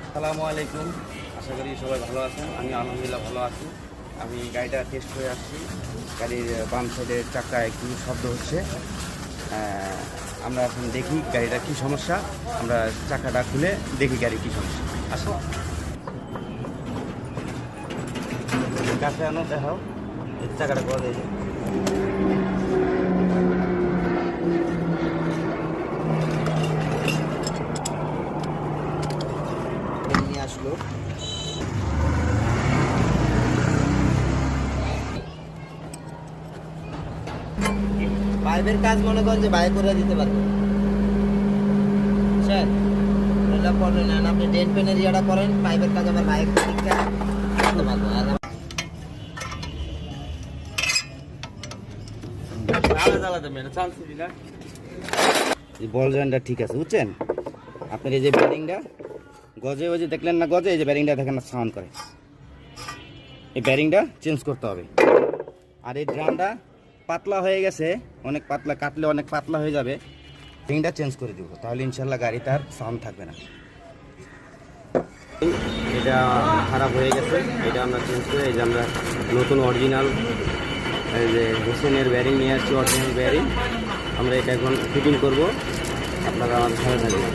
আসসালামু আলাইকুম, আশা করি সবাই ভালো আছেন। আমি আলহামদুলিল্লাহ ভালো আছি। আমি গাড়িটা টেস্ট করে আসছি। গাড়ির বাম সাইডের চাকা একটু শব্দ হচ্ছে। আমরা এখন দেখি গাড়িটা কী সমস্যা। আমরা চাকাটা খুলে দেখি গাড়ির কী সমস্যা। আসো কাছে আনো, দেখাও চাকাটা করা যায়। নিয়ে আসলো পাইপের কাজ মনে করেন যে বাইরে করে দিতে পারবেন স্যার। এটা করেন না, আপনি ডেন পেনের ইয়েটা করেন, পাইপের কাজ আবার বাইক করতে পারবেন। বল জয়েন্টটা ঠিক আছে, বুঝছেন? আপনার এই যে ব্যারিংটা গজে, ওই যে দেখলেন না গজে, এই যে ব্যারিংটা দেখেন না সাউন্ড করে, এই ব্যারিংটা চেঞ্জ করতে হবে। আর এই ড্রামটা পাতলা হয়ে গেছে, অনেক পাতলা, কাটলে অনেক পাতলা হয়ে যাবে। ব্যারিংটা চেঞ্জ করে দিব, তাহলে ইনশাল্লাহ গাড়ি তার সাউন্ড থাকবে না। এটা খারাপ হয়ে গেছে, এটা আমরা চেঞ্জ করে এই যে আমরা নতুন অরিজিনাল এই যে হোসেনের ব্যারিং নিয়ে আসছি, অরিজিনাল ব্যারিং। আমরা এটা এখন ফিটিং করব, আপনারা আমাদের সাথে থাকবেন।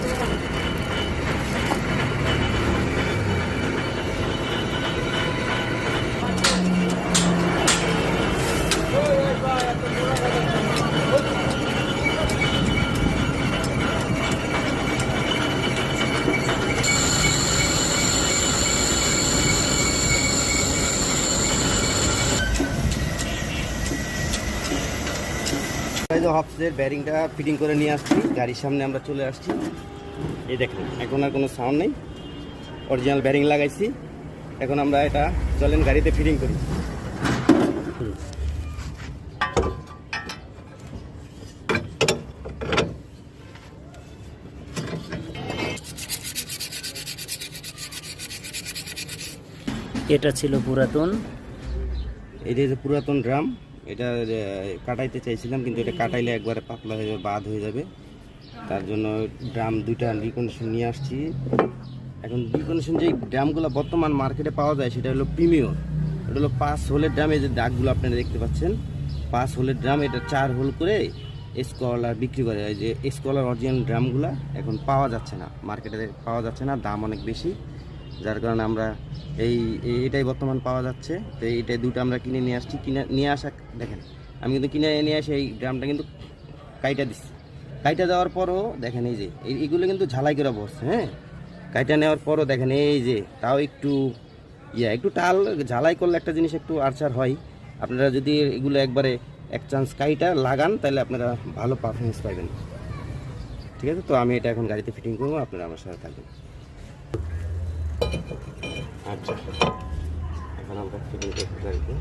হবসের ব্যারিংটা ফিটিং করে নিয়ে আসছি, গাড়ির সামনে আমরা চলে আসছি। এই দেখেন এখন আর কোনো সাউন্ড নেই, অরিজিনাল ব্যারিং লাগাইছি। এখন আমরা এটা চলেন গাড়িতে ফিটিং করি। এটা ছিল পুরাতন, এটা যে পুরাতন ড্রাম, এটা কাটাইতে চাইছিলাম কিন্তু এটা কাটাইলে একবারে পাতলা হয়ে যাবে, বাদ হয়ে যাবে। তার জন্য ড্রাম দুইটা রিকন্ডিশন নিয়ে আসছি। এখন রিকন্ডিশন যে ড্রামগুলো বর্তমান মার্কেটে পাওয়া যায় সেটা হলো প্রিমিয়র। এটা হলো 5 হোলের ড্রাম। এই যে দাগগুলো আপনারা দেখতে পাচ্ছেন, 5 হোলের ড্রাম। এটা 4 হোল করে স্কলার বিক্রি করে। এই যে স্কলার অরিজিনাল ড্রামগুলো এখন পাওয়া যাচ্ছে না, মার্কেটে পাওয়া যাচ্ছে না, দাম অনেক বেশি। যার কারণে আমরা এটাই বর্তমান পাওয়া যাচ্ছে। তো এইটাই দুটো আমরা কিনে নিয়ে আসছি। কিনে নিয়ে আসা দেখেন, আমি কিন্তু কিনে নিয়ে আসি এই ড্রামটা কিন্তু কাইটা দিচ্ছি। কাইটা দেওয়ার পরও দেখেন এই যে এইগুলো কিন্তু ঝালাই করে বসছে। হ্যাঁ, কাইটা নেওয়ার পরও দেখেন এই যে তাও একটু একটু টাল ঝালাই করলে একটা জিনিস একটু আড়চার হয়। আপনারা যদি এগুলো একবারে এক চান্স কাইটা লাগান তাহলে আপনারা ভালো পারফরমেন্স পাবেন। ঠিক আছে, তো আমি এটা এখন গাড়িতে ফিটিং করবো, আপনারা আমার সাথে থাকবেন। আচ্ছা, এখন আমরা ফিটিং করতে গাড়িতে।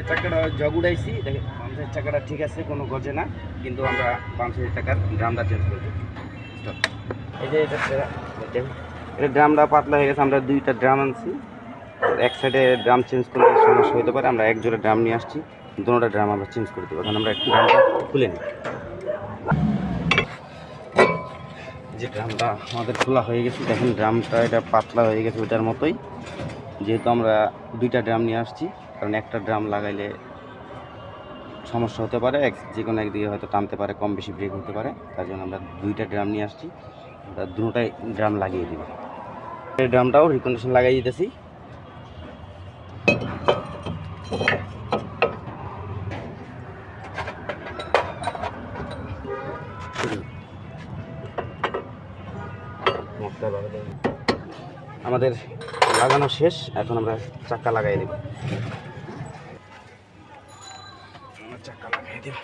চাকাটা জগ উড়াইছি, দেখেন বাম সাইড চাকাটা ঠিক আছে, কোনো গজে না, কিন্তু আমরা বাম সাইড চাকার ড্রামটা চেঞ্জ করবো। এই যে এটা ড্রামটা পাতলা হয়ে গেছে, আমরা দুইটা ড্রাম আনছি। এক সাইডে ড্রাম চেঞ্জ করলে সমস্যা হতে পারে, আমরা এক জোড়া ড্রাম নিয়ে আসছি, দুটোটা ড্রাম আমরা চেঞ্জ করে দেবো। এখন আমরা একটু ড্রামটা খুলে নিই। যে ড্রামটা আমাদের খোলা হয়ে গেছে, দেখেন ড্রামটা এটা পাতলা হয়ে গেছে ওইটার মতোই। যেহেতু আমরা দুইটা ড্রাম নিয়ে আসছি, কারণ একটা ড্রাম লাগাইলে সমস্যা হতে পারে, যে কোনো একদিকে হয়তো টানতে পারে, কম বেশি ব্রেক হতে পারে। তার জন্য আমরা দুইটা ড্রাম নিয়ে আসছি, আমরা দুটোটাই ড্রাম লাগিয়ে দিব। এই ড্রামটাও রিকন্ডিশন লাগাই দিতেছি। আমাদের লাগানো শেষ, এখন আমরা চাকা লাগাই দেব। চাকা লাগাই দেব।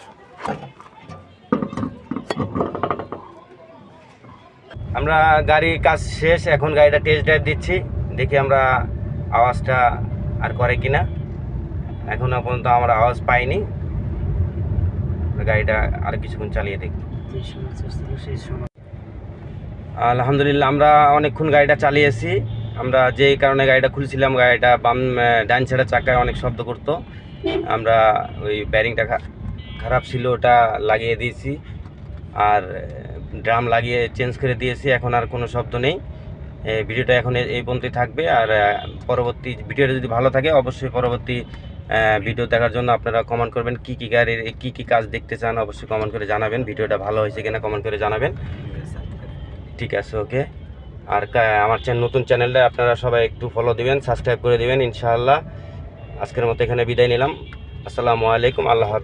আমরা গাড়ির কাজ শেষ, এখন গাড়িটা টেস্ট ড্রাইভ দিচ্ছি, দেখি আমরা আওয়াজটা আর করে কিনা। এখনো পর্যন্ত আমরা আওয়াজ পাইনি। গাড়িটা আর কিছুক্ষণ চালিয়ে দেখি। যে সমস্যা ছিল সেই সময় আলহামদুলিল্লাহ আমরা অনেকক্ষণ গাড়িটা চালিয়েছি। আমরা যেই কারণে গাড়িটা খুলছিলাম, গাড়িটা ডান সাইডের চাকায় অনেক শব্দ করতো। আমরা ওই ব্যারিংটা খারাপ ছিল, ওটা লাগিয়ে দিয়েছি, আর ড্রাম লাগিয়ে চেঞ্জ করে দিয়েছি। এখন আর কোনো শব্দ নেই। ভিডিওটা এখন এই পর্যন্তই থাকবে। আর পরবর্তী ভিডিওটা যদি ভালো থাকে, অবশ্যই পরবর্তী ভিডিও দেখার জন্য আপনারা কমেন্ট করবেন। কী কী গাড়ির কী কী কাজ দেখতে চান অবশ্যই কমেন্ট করে জানাবেন। ভিডিওটা ভালো হয়েছে কিনা কমেন্ট করে জানাবেন। ঠিক আছে, ওকে। আর আমার নতুন চ্যানেলটা আপনারা সবাই একটু ফলো দিবেন, সাবস্ক্রাইব করে দিবেন ইনশাআল্লাহ। আজকের মতো এখানে বিদায় নিলাম। আসসালামু আলাইকুম, আল্লাহ হাফেজ।